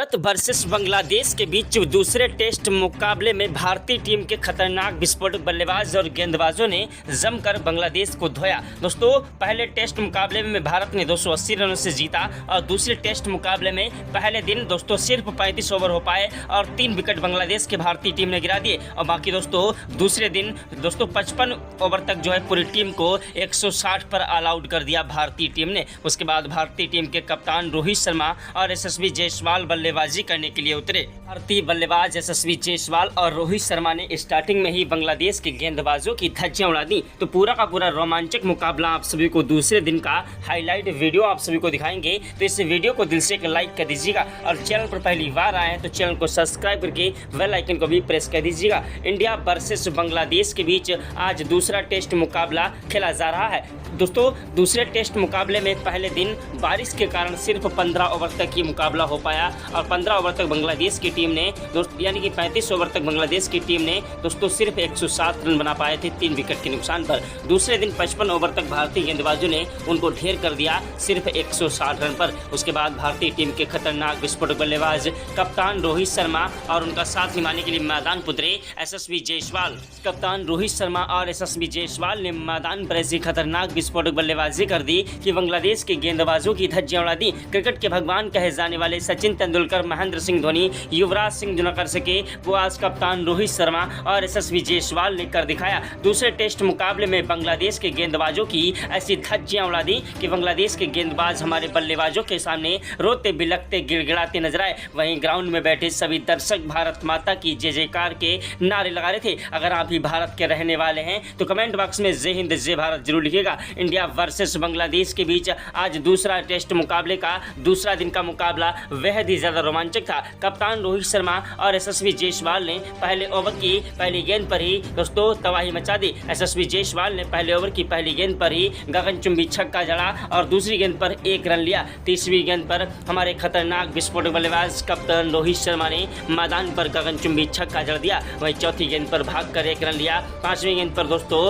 Bharat versus Bangladesh के बीच दूसरे test मुकाबले में भारतीय टीम के खतरनाक विस्फोटक बल्लेबाज और गेंदबाजों ने जमकर बांग्लादेश को धोया। दोस्तों, पहले टेस्ट मुकाबले में भारत ने 280 रनों से जीता और दूसरे टेस्ट मुकाबले में पहले दिन दोस्तों सिर्फ 35 ओवर हो पाए और 3 विकेट बांग्लादेश के भारतीय टीम ने गिरा दिए। और बाकी दोस्तों दूसरे दिन दोस्तों 55 ओवर तक जो है पूरी टीम को 160 पर ऑल आउट कर दिया भारतीय टीम ने। उसके बाद भारतीय टीम के कप्तान रोहित शर्मा और यशस्वी जायसवाल बल्लेबाजी करने के लिए उतरे। भारतीय बल्लेबाज यशस्वी जायसवाल और रोहित शर्मा ने स्टार्टिंग में ही बांग्लादेश के गेंदबाजों की धज्जियां उड़ा दी। तो पूरा का पूरा रोमांचक मुकाबला आप सभी को दूसरे दिन का हाईलाइट वीडियो आप सभी को दिखाएंगे। तो इस वीडियो को दिल से एक लाइक कर दीजिएगा और चैनल पर पहली बार आए तो चैनल को सब्सक्राइब करके बेल आइकन को भी प्रेस कर दीजिएगा। इंडिया वर्सेस बांग्लादेश के बीच आज दूसरा टेस्ट मुकाबला खेला जा रहा है। दोस्तों, दूसरे टेस्ट मुकाबले में पहले दिन बारिश के कारण सिर्फ 15 ओवर तक ये मुकाबला हो पाया और 15 ओवर तक बांग्लादेश की टीम ने यानी कि 35 ओवर तक बांग्लादेश की टीम ने दोस्तों सिर्फ 107 रन बना पाए थे 3 विकेट के नुकसान पर। दूसरे दिन 55 ओवर तक भारतीय गेंदबाजों ने उनको ढेर कर दिया सिर्फ 160 रन पर। उसके बाद भारतीय टीम के खतरनाक विस्फोटक बल्लेबाज कप्तान रोहित शर्मा और उनका साथ निभाने के लिए मैदान पर उतरे यशस्वी जायसवाल। कप्तान रोहित शर्मा और यशस्वी जायसवाल ने मैदान पर ऐसी खतरनाक विस्फोटक बल्लेबाजी कर दी कि बांग्लादेश के गेंदबाजों की धज्जियां उड़ा दी। क्रिकेट के भगवान कहे जाने वाले सचिन तेंदुलकर, महेंद्र सिंह धोनी, युवराज सिंह जो न कर सके वो आज कप्तान रोहित शर्मा और यशस्वी जायसवाल ने कर दिखाया। दूसरे टेस्ट मुकाबले में बांग्लादेश के गेंदबाजों की ऐसी धज्जियां उड़ा दी कि बांग्लादेश के गेंदबाज हमारे बल्लेबाजों के सामने रोते बिलखते गिड़गिड़ाते नजर आए। वहीं ग्राउंड में बैठे सभी दर्शक भारत माता की जय जयकार के नारे लगा रहे थे। अगर आप भी भारत के रहने वाले हैं तो कमेंट बॉक्स में जय हिंद जय भारत जरूर लिखिएगा। इंडिया वर्सेस बांग्लादेश के बीच आज दूसरा टेस्ट मुकाबले का दूसरा दिन का मुकाबला बेहद ही ज्यादा रोमांचक था। कप्तान रोहित शर्मा और यशस्वी जायसवाल ने पहले ओवर की पहली गेंद पर ही दोस्तों तबाही मचा दी। यशस्वी जायसवाल ने पहले ओवर की पहली गेंद पर ही गगनचुंबी छक्का जड़ा और दूसरी गेंद पर 1 रन लिया। तीसरी गेंद पर हमारे खतरनाक विस्फोटक बल्लेबाज कप्तान रोहित शर्मा ने मैदान पर गगनचुंबी छक्का जड़ दिया। वहीं चौथी गेंद पर भागकर 1 रन लिया। पांचवी गेंद पर दोस्तों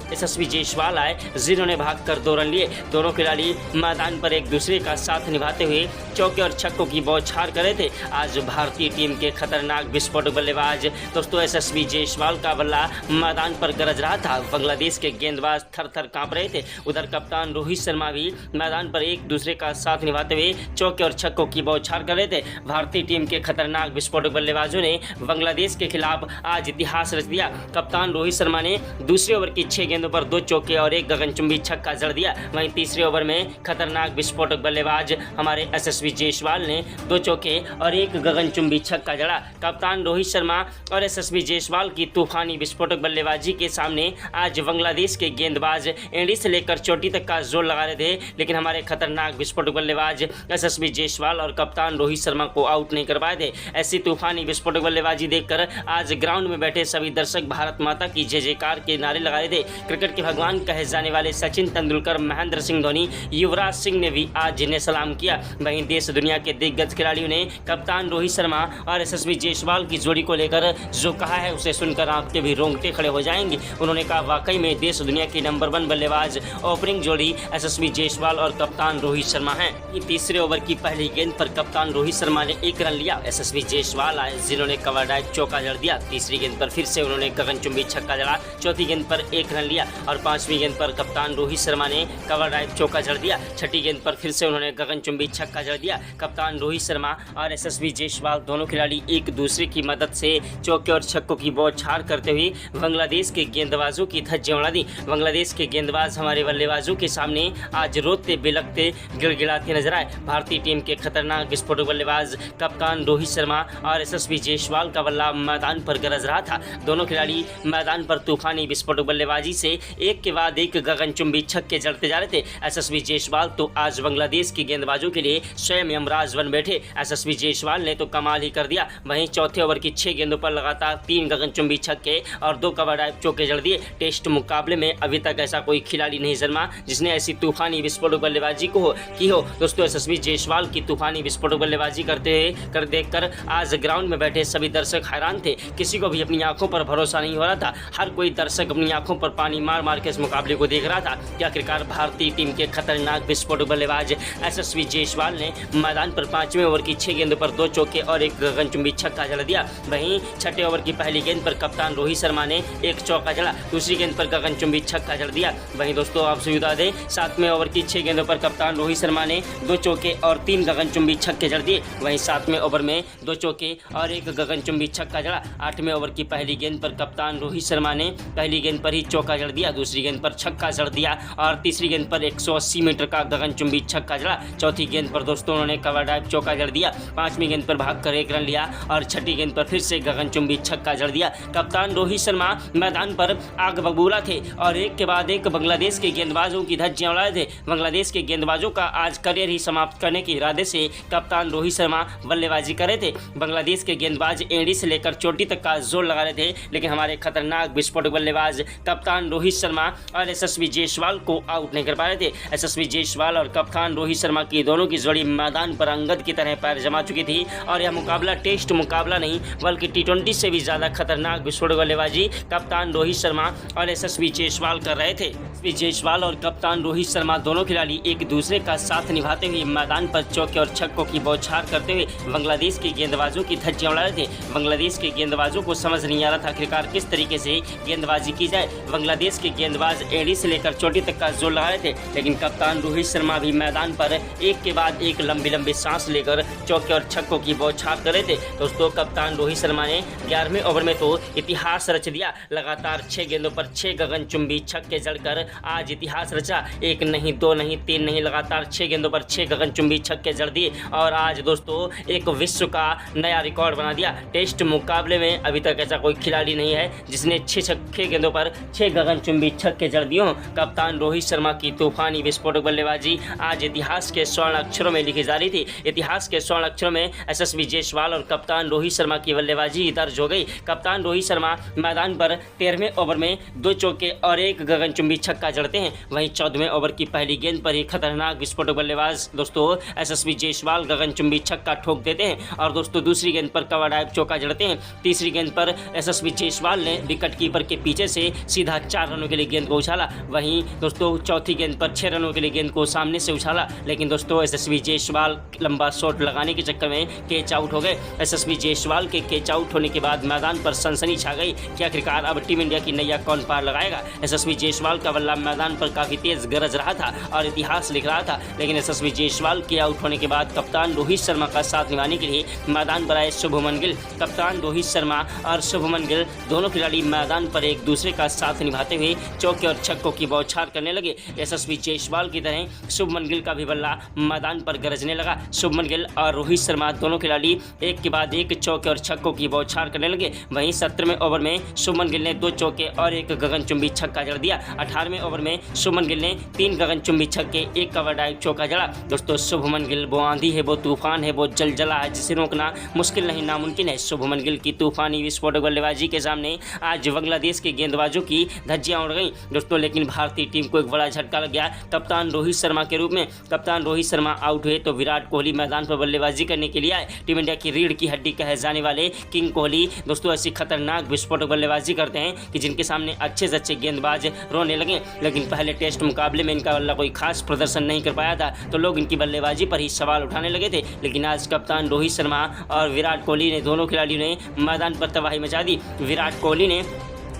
यशस्वी जायसवाल आए जिन्होंने भागकर 2 रन लिए। दोनों खिलाड़ी मैदान पर एक दूसरे का साथ निभाते हुए चौके और छक्कों की बौछार कर रहे थे। आज भारतीय टीम के खतरनाक विस्फोटक बल्लेबाज दोस्तों यशस्वी जायसवाल का बल्ला मैदान पर गरज रहा था। बांग्लादेश के गेंदबाज थर थर कांप रहे थे। उधर कप्तान रोहित शर्मा भी मैदान पर एक दूसरे का साथ निभाते हुए चौके और छक्कों की बौछार कर रहे थे। भारतीय टीम के खतरनाक विस्फोटक बल्लेबाजों ने बांग्लादेश के खिलाफ आज इतिहास रच दिया। कप्तान रोहित शर्मा ने दूसरे ओवर की 6 गेंदों पर 2 चौके और 1 गगनचुंबी छक्का जड़ दिया। वहीं तीसरे ओवर में खतरनाक विस्फोटक बल्लेबाज हमारे यशस्वी जायसवाल ने 2 चौके और 1 गगनचुंबी छक्का जड़ा। कप्तान रोहित शर्मा और यशस्वी जायसवाल की तूफानी विस्फोटक बल्लेबाजी के सामने आज बांग्लादेश के गेंदबाज एंडी से लेकर चोटी तक का जोर लगा रहे थे, लेकिन हमारे खतरनाक विस्फोटक बल्लेबाज यशस्वी जायसवाल और कप्तान रोहित शर्मा को आउट नहीं कर पाए थे। ऐसी तूफानी विस्फोटक बल्लेबाजी देखकर आज ग्राउंड में बैठे सभी दर्शक भारत माता की जय जयकार के नारे लगा रहे थे। क्रिकेट के भगवान कहे जाने वाले सचिन तेंदुलकर, महेंद्र सिंह धोनी, युवराज सिंह ने भी आज जिन्हें सलाम किया। वहीं देश दुनिया के दिग्गज खिलाड़ियों ने कप्तान रोहित शर्मा और यशस्वी जायसवाल की जोड़ी को लेकर जो कहा है उसे सुनकर आपके भी रोंगटे खड़े हो जाएंगे। उन्होंने कहा वाकई में देश दुनिया की नंबर 1 बल्लेबाज ओपनिंग जोड़ी यशस्वी जायसवाल और कप्तान रोहित शर्मा है। तीसरे ओवर की पहली गेंद पर कप्तान रोहित शर्मा ने 1 रन लिया। यशस्वी जायसवाल आए जिन्होंने कवर ड्राइव चौका जड़ दिया। तीसरी गेंद पर फिर से उन्होंने गगनचुंबी छक्का जड़ा। चौथी गेंद पर 1 रन लिया और 5वीं गेंद पर कप्तान रोहित शर्मा ने कवर ड्राइव चौका जड़ दिया। छठी गेंद पर फिर से उन्होंने गगनचुंबी छक्का जड़ दिया। कप्तान रोहित शर्मा और यशस्वी जायसवाल दोनों खिलाड़ी एक दूसरे की मदद से चौके और छक्कों की बौछार करते हुए बांग्लादेश के गेंदबाजों की धज्जियां उड़ा दी। बांग्लादेश के गेंदबाज हमारे बल्लेबाजों के सामने आज रोते बिलखते गिड़गिड़ाते नजर आए। भारतीय टीम के खतरनाक विस्फोटक बल्लेबाज कप्तान रोहित शर्मा और यशस्वी जायसवाल का बल्ला मैदान पर गरज रहा था। दोनों खिलाड़ी मैदान पर तूफानी विस्फोटक बल्लेबाजी से एक के बाद एक गगनचुंबी छक्के जड़ते जा रहे थे। यशस्वी जायसवाल तो आज बांग्लादेश के गेंदबाजों के लिए स्वयं यमराज बन बैठे। यशस्वी जायसवाल ने तो कमाल ही कर दिया। वहीं चौथे ओवर की 6 गेंदों पर लगातार 3 गगनचुंबी छक्के और 2 कवर ड्राइव चौके जड़ दिए। टेस्ट मुकाबले में अभी तक ऐसा कोई खिलाड़ी नहीं जन्मा जिसने ऐसी तूफानी विस्फोटक बल्लेबाजी की हो। दोस्तों, यशस्वी जायसवाल की तूफानी विस्फोटक बल्लेबाजी देखकर आज ग्राउंड में बैठे सभी दर्शक हैरान थे। किसी को भी अपनी आंखों पर भरोसा नहीं हो रहा था। हर कोई दर्शक अपनी आंखों पर पानी पानी मार मार के इस मुकाबले को देख रहा था कि आखिरकार भारतीय टीम के खतरनाक विस्फोटक बल्लेबाज यशस्वी जायसवाल ने मैदान पर 5वें ओवर की 6 गेंदों पर 2 चौके और एक गगनचुंबी छक्का जड़ दिया। वहीं 6ठे ओवर की पहली गेंद पर कप्तान रोहित शर्मा ने एक चौका जड़ा, दूसरी गेंद पर गगनचुंबी छक्का जड़ दिया। वहीं दोस्तों आपसे बता दें 7वें ओवर की 6 गेंदों पर कप्तान रोहित शर्मा ने 2 चौके और 3 गगनचुंबी छक्के जड़ दिए। वहीं 7वें ओवर में 2 चौके और एक गगनचुंबी छक्का जड़ा। 8वें ओवर की पहली गेंद पर कप्तान रोहित शर्मा ने पहली गेंद पर ही चौका जड़ दिया, दूसरी गेंद पर छक्का जड़ दिया और तीसरी गेंद पर 180 मीटर का गगनचुंबी छक्का जड़ा। चौथी गेंद पर दोस्तों उन्होंने कवर ड्राइव चौका जड़ दिया। 5वीं गेंद पर भागकर 1 रन लिया और 6ठी गेंद पर फिर से गगनचुंबी छक्का जड़ दिया। कप्तान रोहित शर्मा मैदान पर आग बबूला थे और एक के बाद एक बांग्लादेश के गेंदबाजों की धज्जियां उड़ा रहे थे। बांग्लादेश के गेंदबाजों का आज करियर ही समाप्त करने के इरादे से कप्तान रोहित शर्मा बल्लेबाजी कर रहे थे। बांग्लादेश के गेंदबाज एड़ी से लेकर चोटी तक का जोर लगा रहे थे, लेकिन हमारे खतरनाक विस्फोटक बल्लेबाज कप्तान रोहित शर्मा और यशस्वी जायसवाल को आउट नहीं कर पा रहे थे। यशस्वी जायसवाल और कप्तान रोहित शर्मा की दोनों की जोड़ी मैदान पर अंगद की तरह पैर जमा चुकी थी और यह मुकाबला टेस्ट मुकाबला नहीं बल्कि T20 से भी ज्यादा खतरनाक विस्फोटक बल्लेबाजी कप्तान रोहित शर्मा और यशस्वी जायसवाल कर रहे थे। यशस्वी जायसवाल और कप्तान रोहित शर्मा दोनों खिलाड़ी एक दूसरे का साथ निभाते हुए मैदान पर चौके और छक्कों की बौछार करते हुए बांग्लादेश के गेंदबाजों की धज्जियां उड़ा रहे थे। बांग्लादेश के गेंदबाजों को समझ नहीं आ रहा था आखिरकार किस तरीके से गेंदबाजी की जाए। बांग्लादेश के गेंदबाज एड़ी से लेकर चोटी तक का जोर लगा रहे थे, लेकिन कप्तान रोहित शर्मा भी मैदान पर एक के बाद एक लंबी लंबी सांस लेकर चौके और छक्कों की बौछार कर रहे थे। दोस्तों कप्तान रोहित शर्मा ने 11वें ओवर में तो इतिहास रच दिया। लगातार 6 गेंदों पर 6 गगनचुंबी छक्के जड़कर आज इतिहास रचा। 1 नहीं 2 नहीं 3 नहीं, लगातार 6 गेंदों पर 6 गगनचुंबी छक्के जड़ दिए और आज दोस्तों एक विश्व का नया रिकॉर्ड बना दिया। टेस्ट मुकाबले में अभी तक ऐसा कोई खिलाड़ी नहीं है जिसने 6 गेंदों पर 6 गगनचुंबी छक्के जड़ दिए हों। कप्तान रोहित शर्मा की तूफानी विस्फोटक बल्लेबाजी आज इतिहास के स्वर्ण अक्षरों में लिखी जा रही थी। इतिहास के स्वर्ण अक्षरों में यशस्वी जायसवाल और कप्तान रोहित शर्मा की बल्लेबाजी दर्ज हो गई। कप्तान रोहित शर्मा मैदान पर 13वें ओवर में 2 चौके और एक गगनचुंबी छक्का जड़ते हैं। वहीं 14वें ओवर की पहली गेंद पर ही खतरनाक विस्फोटक बल्लेबाज दोस्तों यशस्वी जायसवाल गगनचुंबी छक्का ठोक देते हैं और दोस्तों दूसरी गेंद पर कवर ड्राइव चौका जड़ते हैं। तीसरी गेंद पर यशस्वी जायसवाल ने विकेट कीपर के पीछे से सीधा 4 रनों के लिए गेंद को उछाला। वहीं दोस्तों चौथी गेंद पर 6 रनों के लिए गेंद को सामने से उछाला, लेकिन दोस्तों यशस्वी जायसवाल लंबा शॉट लगाने के चक्कर में कैच आउट हो गए। यशस्वी जायसवाल के कैच आउट होने के बाद मैदान पर सनसनी छा गई कि आखिरकार अब टीम इंडिया की नैया कौन पार लगाएगा। यशस्वी जायसवाल का बल्ला मैदान पर काफी तेज गरज रहा था और इतिहास लिख रहा था, लेकिन यशस्वी जायसवाल के आउट होने के बाद कप्तान रोहित शर्मा का साथ निभाने के लिए मैदान पर आए शुभमन गिल। कप्तान रोहित शर्मा और शुभमन गिल दोनों खिलाड़ी मैदान पर एक दूसरे का साथ निभाते हुए चौके और छक्कों की बौछार करने लगे। यशस्वी जायसवाल की तरह शुभमन गिल का भी बल्ला मैदान पर गरजने लगा। शुभमन गिल और रोहित शर्मा दोनों खिलाड़ी एक के बाद एक चौके और छक्कों की बौछार करने लगे। वहीं 17वें ओवर में शुभमन गिल ने 2 चौके और एक गगनचुंबी छक्का जड़ दिया। 18वें ओवर में शुभमन गिल ने 3 गगनचुंबी छक्के, 1 कवर ड्राइव चौका जड़ा। दोस्तों शुभमन गिल वो आंधी है, वो तूफान है, वो जलजला है जिसे रोकना मुश्किल नहीं नामुमकिन है। शुभमन गिल की तूफानी विस्फोटक बल्लेबाजी के सामने आज बांग्लादेश के गेंदबाजों की धज्जियां उड़ गई दोस्तों, लेकिन भारतीय टीम को एक बड़ा झटका लग गया कप्तान रोहित शर्मा के रूप में। कप्तान रोहित शर्मा आउट हुए तो विराट कोहली मैदान पर बल्लेबाजी करने के लिए आए। टीम इंडिया की रीढ़ की हड्डी कहे जाने वाले किंग कोहली दोस्तों ऐसी खतरनाक विस्फोटक बल्लेबाजी करते हैं कि जिनके सामने अच्छे से अच्छे गेंदबाज रोने लगे, लेकिन पहले टेस्ट मुकाबले में इनका बल्ला कोई खास प्रदर्शन नहीं कर पाया था तो लोग इनकी बल्लेबाजी पर ही सवाल उठाने लगे थे, लेकिन आज कप्तान रोहित शर्मा और विराट कोहली ने दोनों खिलाड़ियों ने मैदान पर तबाही मचा दी। विराट कोहली ने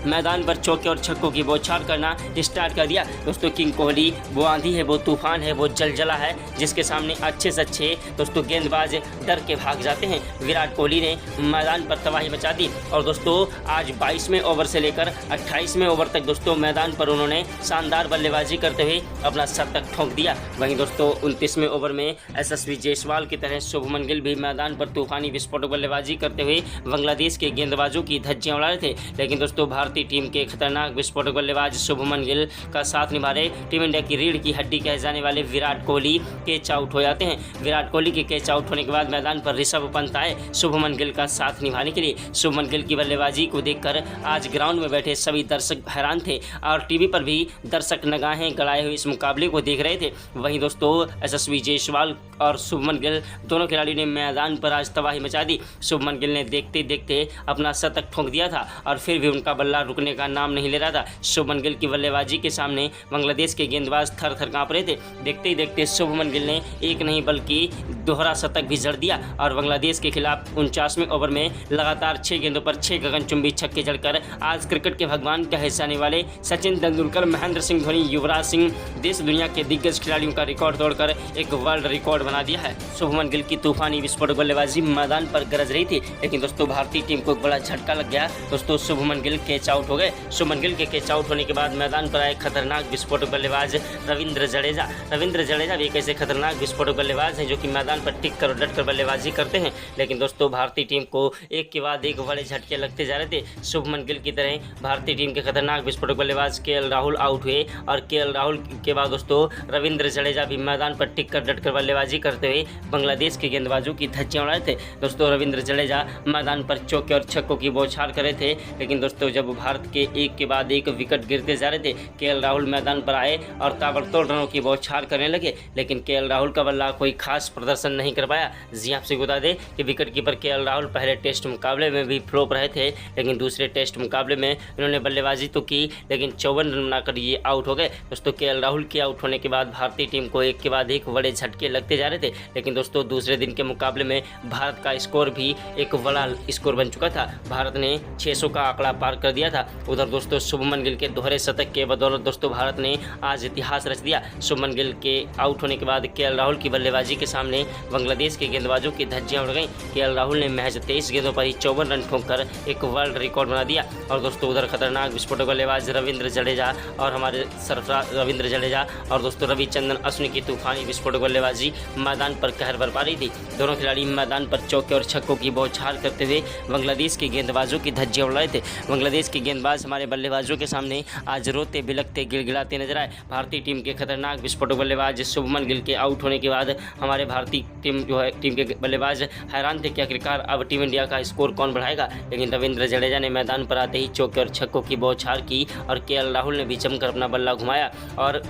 मैदान पर चौके और छक्कों की बौछार करना स्टार्ट कर दिया दोस्तों। किंग कोहली वो आंधी है, वो तूफान है, वो जलजला है जिसके सामने अच्छे से अच्छे दोस्तों गेंदबाज डर के भाग जाते हैं। विराट कोहली ने मैदान पर तबाही मचा दी और दोस्तों आज 22वें ओवर से लेकर 28वें ओवर तक दोस्तों मैदान पर उन्होंने शानदार बल्लेबाजी करते हुए अपना शतक ठोक दिया। वहीं दोस्तों 29वें ओवर में यशस्वी जायसवाल की तरह शुभमन गिल भी मैदान पर तूफानी विस्फोटक बल्लेबाजी करते हुए बांग्लादेश के गेंदबाजों की धज्जियां उड़ा रहे थे, लेकिन दोस्तों भारतीय टीम के खतरनाक विस्फोटक बल्लेबाज शुभमन गिल का साथ निभा रहे टीम इंडिया की रीढ़ की हड्डी कहे जाने वाले विराट कोहली कैच आउट हो जाते हैं। विराट कोहली के कैच आउट होने के बाद मैदान पर ऋषभ पंत आए शुभमन गिल का साथ निभाने के लिए। शुभमन गिल की बल्लेबाजी को देखकर आज ग्राउंड में बैठे सभी दर्शक हैरान थे और टीवी पर भी दर्शक निगाहें गड़ाए हुए इस मुकाबले को देख रहे थे। वहीं दोस्तों यशस्वी जायसवाल और शुभमन गिल दोनों खिलाड़ियों ने मैदान पर आज तबाही मचा दी। शुभमन गिल ने देखते देखते अपना शतक ठोक दिया था और फिर भी उनका बल्ला रुकने का नाम नहीं ले रहा था। शुभमन गिल की बल्लेबाजी के सामने बांग्लादेश के गेंदबाज थर थर काँप रहे थे। देखते ही देखते शुभमन गिल ने एक नहीं बल्कि दोहरा शतक भी जड़ दिया और बांग्लादेश के खिलाफ 49वें ओवर में लगातार 6 गेंदों पर 6 गगनचुंबी छक्के जड़कर आज क्रिकेट के भगवान कहे जाने वाले सचिन तेंदुलकर, महेंद्र सिंह धोनी, युवराज सिंह, देश दुनिया के दिग्गज खिलाड़ियों का रिकॉर्ड तोड़कर एक वर्ल्ड रिकॉर्ड बना दिया है। शुभमन गिल की तूफानी विस्फोटक बल्लेबाजी मैदान पर गरज रही थी, लेकिन दोस्तों भारतीय टीम को एक बड़ा झटका लग गया। दोस्तों शुभमन गिल कैच आउट हो गए। शुभमन गिल के कैच आउट होने के बाद मैदान पर आए खतरनाक विस्फोटक बल्लेबाज रविंद्र जडेजा भी एक ऐसे खतरनाक विस्फोटक बल्लेबाज हैं जो कि मैदान पर टिक कर डट कर बल्लेबाजी करते हैं। लेकिन दोस्तों भारतीय टीम को एक के बाद एक बड़े झटके लगते जा रहे थे। शुभमन गिल की तरह भारतीय टीम के खतरनाक विस्फोटक बल्लेबाज केएल राहुल आउट हुए और केएल राहुल के बाद दोस्तों रविंद्र जडेजा भी मैदान पर टिक कर डट कर बल्लेबाजी करते हुए बांग्लादेश के गेंदबाजों की धज्जियां उड़ाए थे। दोस्तों रविंद्र जडेजा मैदान पर चौके और छक्कों की बौछार कर रहे थे, लेकिन दोस्तों जब भारत के एक के बाद एक विकेट गिरते जा रहे थे, केएल राहुल मैदान पर आए और ताबड़तोड़ रनों की बौछार करने लगे। लेकिन केएल राहुल का बल्ला कोई खास प्रदर्शन नहीं कर पाया। जी आपसे बता दें कि विकेट कीपर केएल राहुल पहले टेस्ट मुकाबले में भी फ्लॉप रहे थे, लेकिन दूसरे टेस्ट मुकाबले में इन्होंने बल्लेबाजी तो की, लेकिन 54 रन बनाकर ये आउट हो गए। दोस्तों केएल राहुल के आउट होने के बाद भारतीय टीम को एक के बाद एक बड़े झटके लगते जा रहे थे, लेकिन दोस्तों दूसरे दिन के मुकाबले में भारत का स्कोर भी एक बड़ा स्कोर बन चुका था। भारत ने 600 का आंकड़ा पार कर दिया था। उधर दोस्तों शुभमन गिल के दोहरे शतक के बदौलत दोस्तों भारत ने आज इतिहास रच दिया। शुभमन गिल के आउट होने के बाद केएल राहुल की बल्लेबाजी के सामने बांग्लादेश के गेंदबाजों की धज्जियां उड़ गईं। केएल राहुल ने महज 23 गेंदों पर ही 54 रन ठोंककर एक वर्ल्ड रिकॉर्ड बना दिया। और दोस्तों उधर खतरनाक विस्फोटक बल्लेबाज रविंद्र जडेजा और हमारे सरफराज रविंद्र जडेजा और दोस्तों रविचंद्रन अश्विन की तूफानी विस्फोटक बल्लेबाजी मैदान पर कहर बरपा रही थी। दोनों खिलाड़ी मैदान पर चौके और छक्कों की बौछार करते हुए बांग्लादेश के गेंदबाजों की धज्जियां उड़ रहे थे। बांग्लादेश के गेंदबाज हमारे बल्लेबाजों के सामने आज रोते बिलखते गिड़गिड़ाते नजर आए। भारतीय टीम के खतरनाक विस्फोटक बल्लेबाज शुभमन गिल के आउट होने के बाद हमारे भारतीय टीम के बल्लेबाज हैरान थे कि आखिरकार अब टीम इंडिया का स्कोर कौन बढ़ाएगा। लेकिन रविंद्र जडेजा ने मैदान पर आते ही चौके और छक्कों की बौछार की और केएल राहुल ने भी जमकर अपना बल्ला घुमाया और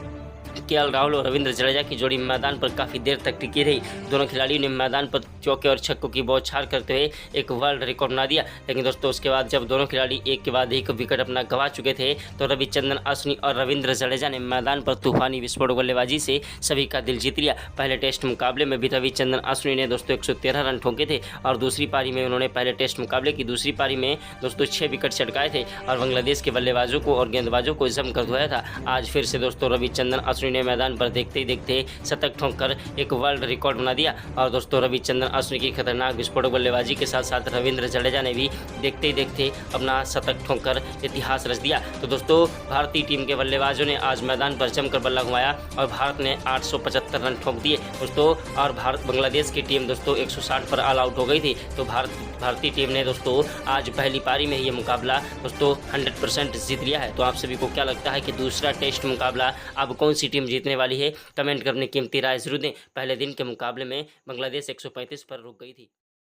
केएल राहुल और रविंद्र जडेजा की जोड़ी मैदान पर काफ़ी देर तक टिकी रही। दोनों खिलाड़ियों ने मैदान पर चौके और छक्कों की बौछार करते हुए एक वर्ल्ड रिकॉर्ड बना दिया। लेकिन दोस्तों उसके बाद जब दोनों खिलाड़ी एक के बाद एक विकेट अपना गंवा चुके थे, तो रविचंद्रन अश्विन और रविंद्र जडेजा ने मैदान पर तूफानी विस्फोटक बल्लेबाजी से सभी का दिल जीत लिया। पहले टेस्ट मुकाबले में भी रविचंद्रन अश्विन ने दोस्तों 113 रन ठोंके थे और दूसरी पारी में उन्होंने पहले टेस्ट मुकाबले की दूसरी पारी में दोस्तों 6 विकेट चटकाए थे और बांग्लादेश के बल्लेबाजों को और गेंदबाजों को जमकर धोया था। आज फिर से दोस्तों रविचंद्रन अश्विन ने मैदान पर देखते ही देखते शतक ठोंककर एक वर्ल्ड रिकॉर्ड बना दिया और दोस्तों रविचंद्रन अश्विन की खतरनाक विस्फोटक बल्लेबाजी के साथ साथ रविंद्र जडेजा ने भी देखते ही देखते अपना शतक ठोंककर इतिहास रच दिया। तो दोस्तों भारतीय टीम के बल्लेबाजों ने आज मैदान पर जमकर बल्ला घुमाया और भारत ने 875 रन ठोंक दिए दोस्तों। और बांग्लादेश की टीम दोस्तों 160 पर ऑल आउट हो गई थी। तो भारतीय टीम ने दोस्तों आज पहली पारी में ही ये मुकाबला दोस्तों 100% जीत लिया है। तो आप सभी को क्या लगता है कि दूसरा टेस्ट मुकाबला अब कौन सी टीम जीतने वाली है? कमेंट करने की कीमती राय जरूर दें। पहले दिन के मुकाबले में बांग्लादेश 135 पर रुक गई थी।